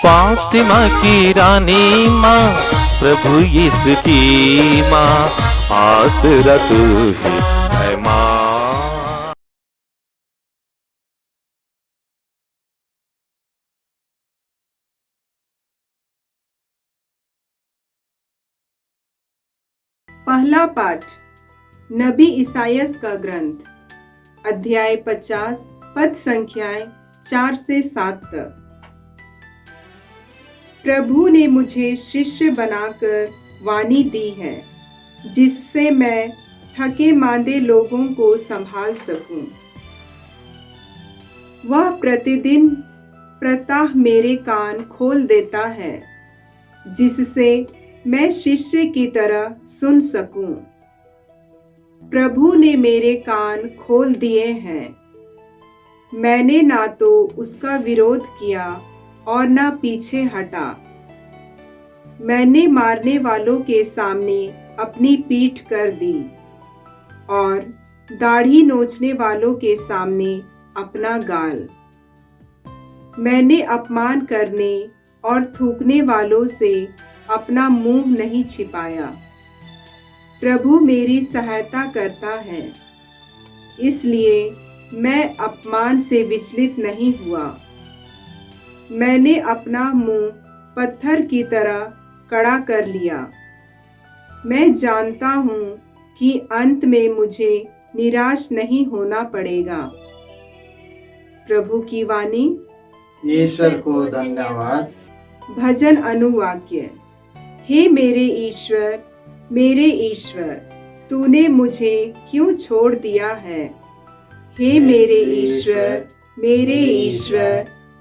फातिमा की रानी माँ, प्रभु यीशु की माँ, आसरा तू ही है माँ। पहला पाठ नबी इसायास का ग्रंथ, अध्याय 50, पद संख्याएं 4 से 7 तक। प्रभु ने मुझे शिष्य बनाकर वाणी दी है, जिससे मैं थके मांदे लोगों को संभाल सकूं। वह प्रतिदिन प्रातः मेरे कान खोल देता है, जिससे मैं शिष्य की तरह सुन सकूं। प्रभु ने मेरे कान खोल दिए हैं। मैंने ना तो उसका विरोध किया और ना पीछे हटा। मैंने मारने वालों के सामने अपनी पीठ कर दी और दाढ़ी नोचने वालों के सामने अपना गाल। मैंने अपमान करने और थूकने वालों से अपना मुंह नहीं छिपाया। प्रभु मेरी सहायता करता है, इसलिए मैं अपमान से विचलित नहीं हुआ। मैंने अपना मुंह पत्थर की तरह कड़ा कर लिया। मैं जानता हूँ कि अंत में मुझे निराश नहीं होना पड़ेगा। प्रभु की वाणी। ईश्वर को धन्यवाद। भजन अनुवाक्य। हे मेरे ईश्वर, तूने मुझे क्यों छोड़ दिया है? हे मेरे ईश्वर,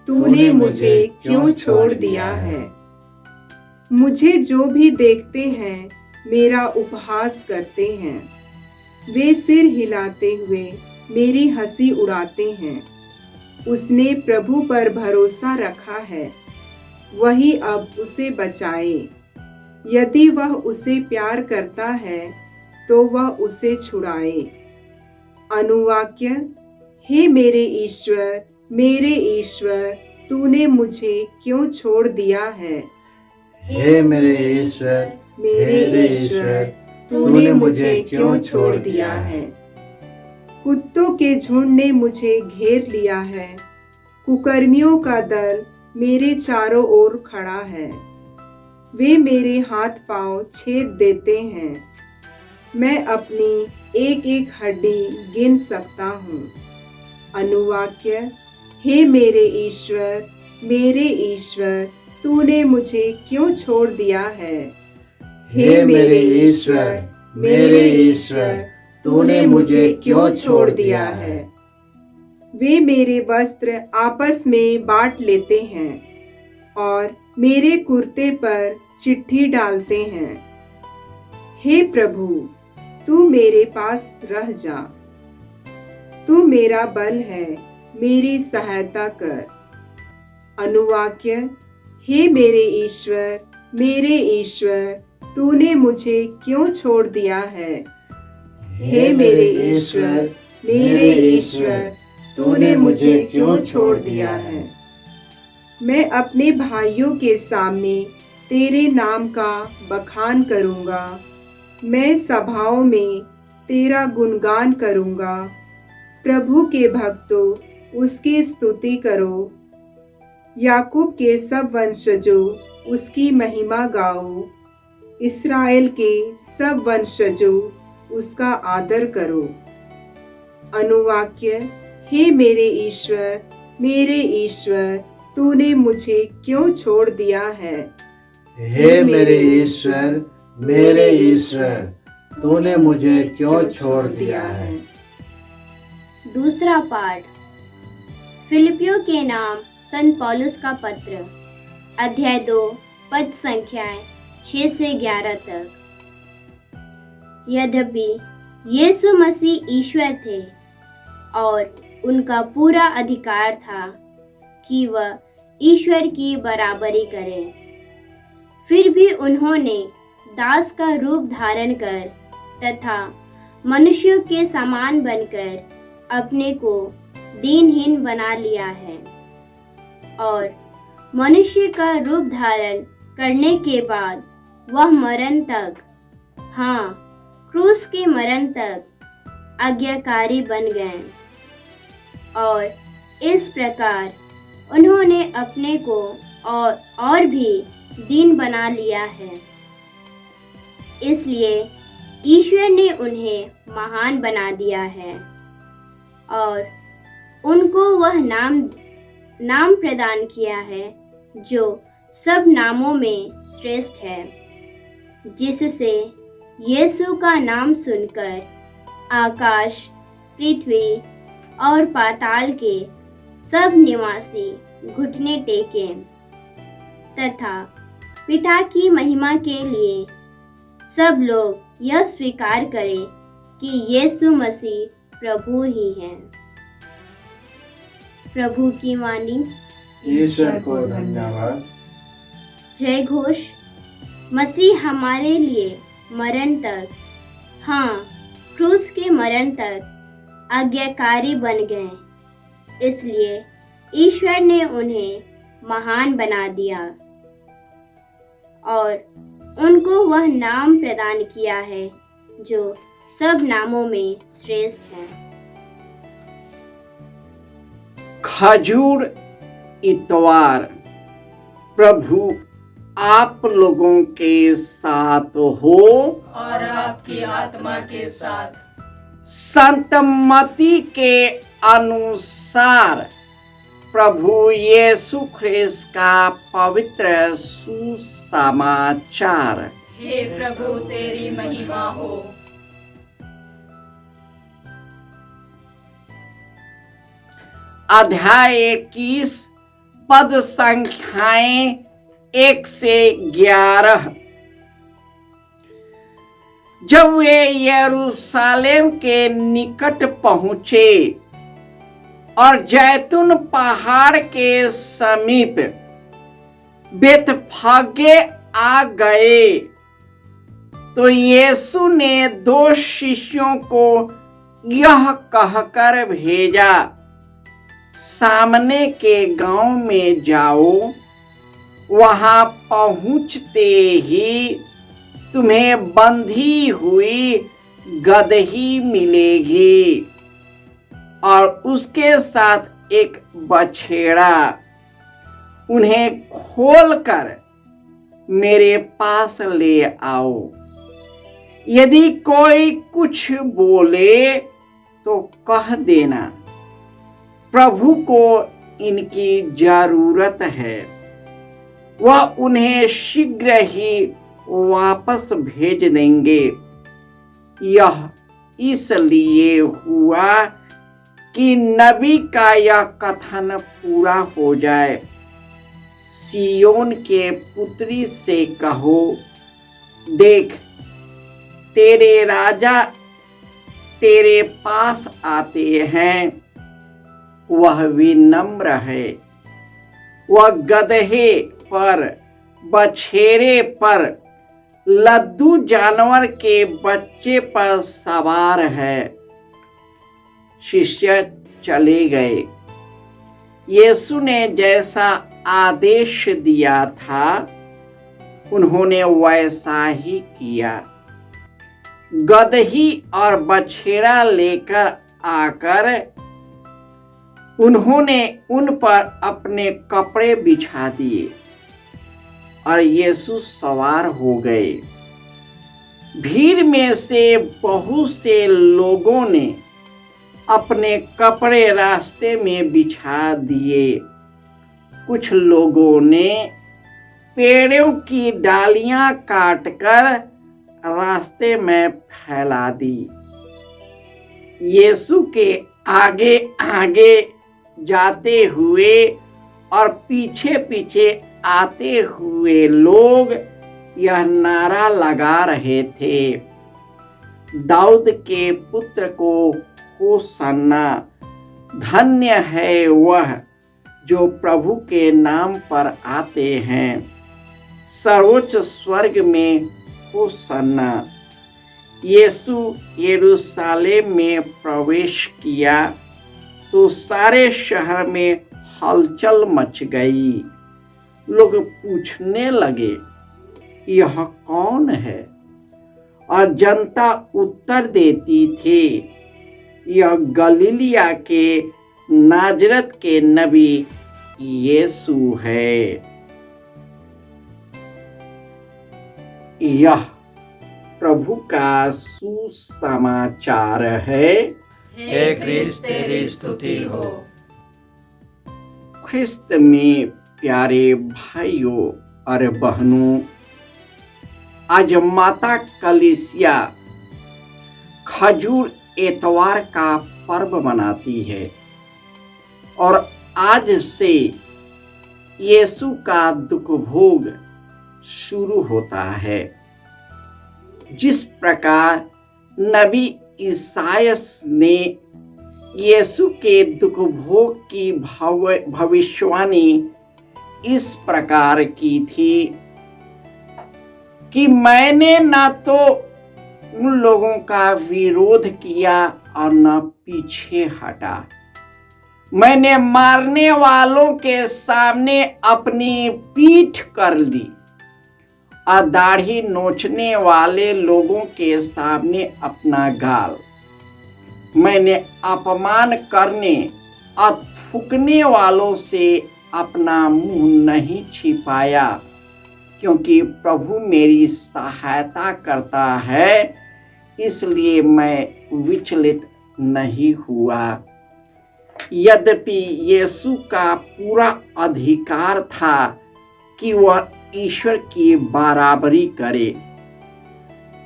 तूने मुझे क्यों छोड़ दिया है? मुझे जो भी देखते हैं मेरा उपहास करते हैं। वे सिर हिलाते हुए मेरी हंसी उड़ाते हैं। उसने प्रभु पर भरोसा रखा है, वही अब उसे बचाए। यदि वह उसे प्यार करता है तो वह उसे छुड़ाए। अनुवाक्य। हे मेरे ईश्वर, तूने मुझे क्यों छोड़ दिया है? हे मेरे ईश्वर, तूने मुझे क्यों छोड़ दिया है? कुत्तों के झुंड ने मुझे घेर लिया है। कुकर्मियों का दल मेरे चारों ओर खड़ा है। वे मेरे हाथ पांव छेद देते हैं। मैं अपनी एक एक हड्डी गिन सकता हूँ। अनुवाक्य। हे मेरे ईश्वर, तूने मुझे क्यों छोड़ दिया है? हे मेरे ईश्वर, तूने मुझे क्यों छोड़ दिया है? वे मेरे वस्त्र आपस में बांट लेते हैं और मेरे कुर्ते पर चिट्ठी डालते हैं। हे प्रभु, तू मेरे पास रह जा। तू मेरा बल है, मेरी सहायता कर। अनुवाक्य। हे मेरे ईश्वर, तूने मुझे क्यों छोड़ दिया है? हे मेरे ईश्वर, तूने मुझे क्यों छोड़ दिया है? मैं अपने भाइयों के सामने तेरे नाम का बखान करूँगा। मैं सभाओं में तेरा गुणगान करूँगा। प्रभु के भक्तों, उसकी स्तुति करो। याकूब के सब वंशजों, उसकी महिमा गाओ। इस्राएल के सब वंशजों, उसका आदर करो। अनुवाक्य। हे मेरे ईश्वर, तूने मुझे क्यों छोड़ दिया है? हे मेरे ईश्वर, तूने मुझे क्यों छोड़ दिया है? दूसरा पाठ। फिलिपियों के नाम संत पौलुस का पत्र, अध्याय 2, पद संख्याएं 6 से 11 तक। यद्यपि यीशु मसीह ईश्वर थे और उनका पूरा अधिकार था कि वह ईश्वर की बराबरी करें, फिर भी उन्होंने दास का रूप धारण कर तथा मनुष्यों के समान बनकर अपने को दीनहीन बना लिया है और मनुष्य का रूप धारण करने के बाद वह मरण तक, हाँ, क्रूस के मरण तक आज्ञाकारी बन गए और इस प्रकार उन्होंने अपने को और भी दीन बना लिया है। इसलिए ईश्वर ने उन्हें महान बना दिया है और उनको वह नाम प्रदान किया है जो सब नामों में श्रेष्ठ है, जिससे यीशु का नाम सुनकर आकाश, पृथ्वी और पाताल के सब निवासी घुटने टेकें तथा पिता की महिमा के लिए सब लोग यह स्वीकार करें कि यीशु मसीह प्रभु ही हैं। प्रभु की वाणी। ईश्वर को धन्यवाद। जय घोष। मसीह हमारे लिए मरण तक, हाँ, क्रूस के मरण तक आज्ञाकारी बन गए। इसलिए ईश्वर ने उन्हें महान बना दिया और उनको वह नाम प्रदान किया है जो सब नामों में श्रेष्ठ है। खजूर इतवार। प्रभु आप लोगों के साथ हो और आपकी आत्मा के साथ। संत मत्ती के अनुसार प्रभु यीशु ख्रिस्त का पवित्र सुसमाचार। हे प्रभु तेरी महिमा हो। अध्याय 21 पद संख्याएं 1 से 11। जब वे यरूशलेम के निकट पहुंचे और जैतून पहाड़ के समीप बेतफगे आ गए तो यीशु ने 2 शिष्यों को यह कहकर भेजा, सामने के गांव में जाओ, वहां पहुंचते ही तुम्हें बंधी हुई गदही मिलेगी और उसके साथ एक बछेड़ा। उन्हें खोलकर मेरे पास ले आओ। यदि कोई कुछ बोले तो कह देना, प्रभु को इनकी जरूरत है, वह उन्हें शीघ्र ही वापस भेज देंगे। यह इसलिए हुआ कि नबी का यह कथन पूरा हो जाए, सियोन के पुत्री से कहो, देख तेरे राजा तेरे पास आते हैं, वह विनम्र है, वह गदहे पर, बछेड़े पर, लद्दू जानवर के बच्चे पर सवार है। शिष्य चले गए। यीशु ने जैसा आदेश दिया था उन्होंने वैसा ही किया। गदही और बछेड़ा लेकर आकर उन्होंने उन पर अपने कपड़े बिछा दिए और यीशु सवार हो गए। भीड़ में से बहुत से लोगों ने अपने कपड़े रास्ते में बिछा दिए। कुछ लोगों ने पेड़ों की डालियां काटकर रास्ते में फैला दी। यीशु के आगे आगे जाते हुए और पीछे पीछे आते हुए लोग यह नारा लगा रहे थे, दाऊद के पुत्र को होसन्ना, धन्य है वह जो प्रभु के नाम पर आते हैं, सर्वोच्च स्वर्ग में होसन्ना। यीशु यरूशलेम में प्रवेश किया तो सारे शहर में हलचल मच गई लोग पूछने लगे, यह कौन है? और जनता उत्तर देती थी, यह गलीलिया के नाजरत के नबी यीशु है। यह प्रभु का सुसमाचार है। हे क्रिस्त तेरी स्तुति हो। ख्रिस्त में प्यारे भाइयों और बहनों, आज माता कलीसिया खजूर एतवार का पर्व मनाती है और आज से यीशु का दुख भोग शुरू होता है। जिस प्रकार नबी ईसायास ने यीशु के दुख भोग की भविष्यवाणी इस प्रकार की थी कि मैंने न तो उन लोगों का विरोध किया और न पीछे हटा, मैंने मारने वालों के सामने अपनी पीठ कर ली और दाढ़ी नोचने वाले लोगों के सामने अपना गाल, मैंने अपमान करने और थूकने वालों से अपना मुंह नहीं छिपाया, क्योंकि प्रभु मेरी सहायता करता है, इसलिए मैं विचलित नहीं हुआ। यद्यपि यीशु का पूरा अधिकार था कि वह ईश्वर की बराबरी करे,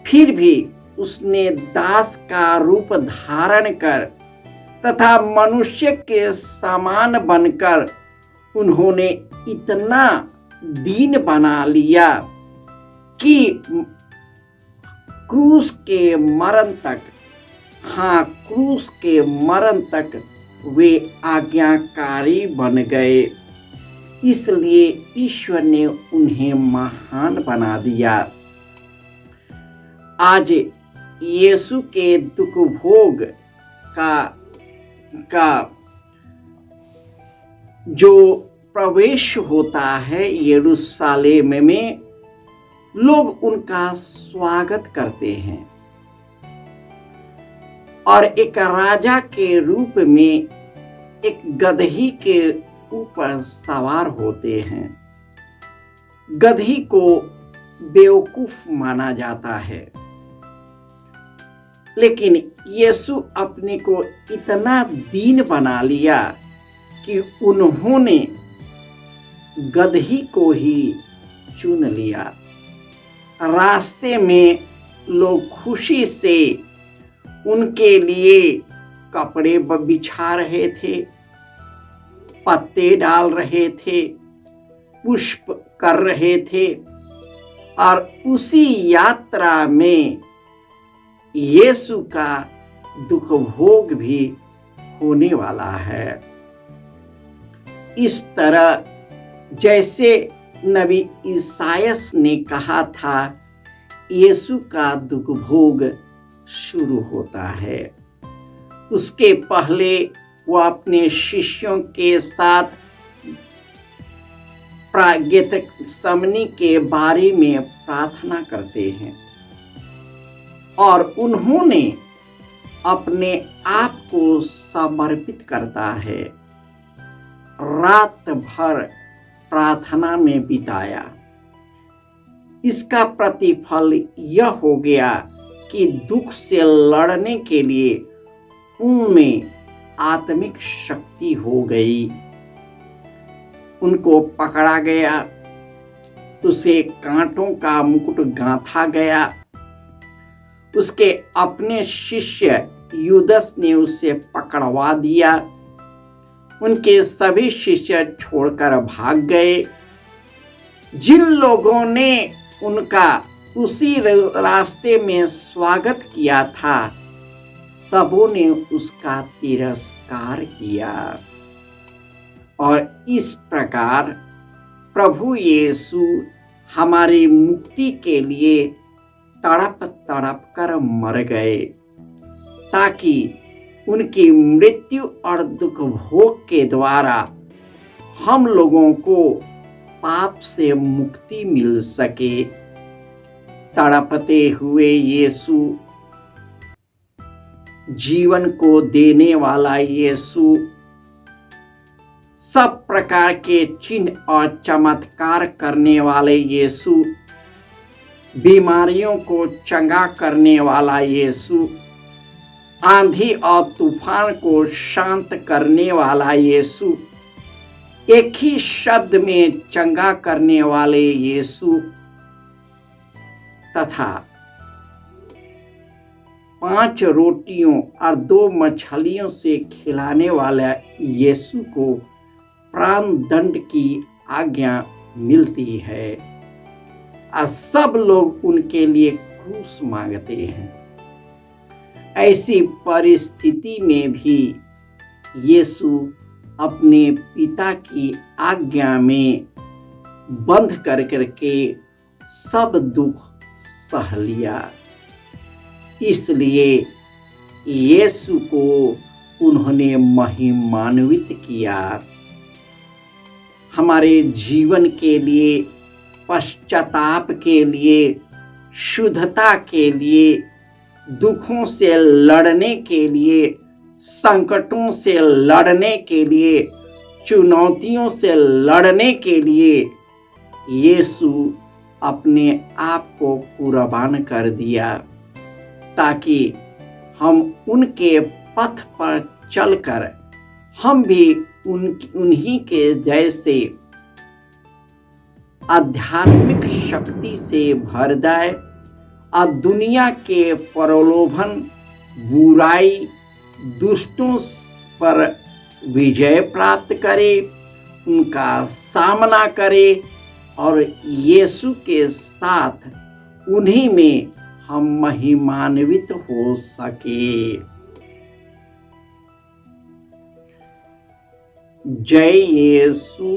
फिर भी उसने दास का रूप धारण कर तथा मनुष्य के समान बनकर उन्होंने इतना दीन बना लिया कि क्रूस के मरण तक, हाँ, क्रूस के मरण तक वे आज्ञाकारी बन गए। इसलिए ईश्वर ने उन्हें महान बना दिया। आज यीशु के दुख भोग का जो प्रवेश होता है यरूशलेम में, लोग उनका स्वागत करते हैं और एक राजा के रूप में एक गदही के ऊपर सवार होते हैं। गदही को बेवकूफ माना जाता है, लेकिन यीशु अपने को इतना दीन बना लिया कि उन्होंने गदही को ही चुन लिया। रास्ते में लोग खुशी से उनके लिए कपड़े बिछा रहे थे, पत्ते डाल रहे थे, पुष्प कर रहे थे और उसी यात्रा में यीशु का दुख भोग भी होने वाला है। इस तरह जैसे नबी ईसायास ने कहा था, यीशु का दुख भोग शुरू होता है। उसके पहले वह अपने शिष्यों के साथ गेतसमनी के बारे में प्रार्थना करते हैं और उन्होंने अपने आप को समर्पित करता है। रात भर प्रार्थना में बिताया। इसका प्रतिफल यह हो गया कि दुख से लड़ने के लिए उनमें आत्मिक शक्ति हो गई। उनको पकड़ा गया, उसे कांटों का मुकुट गांथा गया। उसके अपने शिष्य यूदस ने उसे पकड़वा दिया। उनके सभी शिष्य छोड़कर भाग गए। जिन लोगों ने उनका उसी रास्ते में स्वागत किया था, सबों ने उसका तिरस्कार किया। और इस प्रकार प्रभु यीशु हमारी मुक्ति के लिए तड़प तड़प कर मर गए, ताकि उनकी मृत्यु और दुख भोग के द्वारा हम लोगों को पाप से मुक्ति मिल सके। तड़पते हुए यीशु, जीवन को देने वाला यीशु, सब प्रकार के चिन्ह और चमत्कार करने वाले यीशु, बीमारियों को चंगा करने वाला यीशु, आंधी और तूफान को शांत करने वाला यीशु, एक ही शब्द में चंगा करने वाले यीशु तथा 5 रोटियों और 2 मछलियों से खिलाने वाला यीशु को प्राण दंड की आज्ञा मिलती है और सब लोग उनके लिए घूस मांगते हैं। ऐसी परिस्थिति में भी यीशु अपने पिता की आज्ञा में बंध कर करके सब दुख सह लिया। इसलिए यीशु को उन्होंने महिमान्वित किया। हमारे जीवन के लिए, पश्चाताप के लिए, शुद्धता के लिए, दुखों से लड़ने के लिए, संकटों से लड़ने के लिए, चुनौतियों से लड़ने के लिए यीशु अपने आप को कुर्बान कर दिया, ताकि हम उनके पथ पर चलकर हम भी उन्हीं के जैसे आध्यात्मिक शक्ति से भर जाए और दुनिया के प्रलोभन, बुराई, दुष्टों पर विजय प्राप्त करे, उनका सामना करे और यीशु के साथ उन्हीं में हम महिमान्वित हो सके। जय यीशु।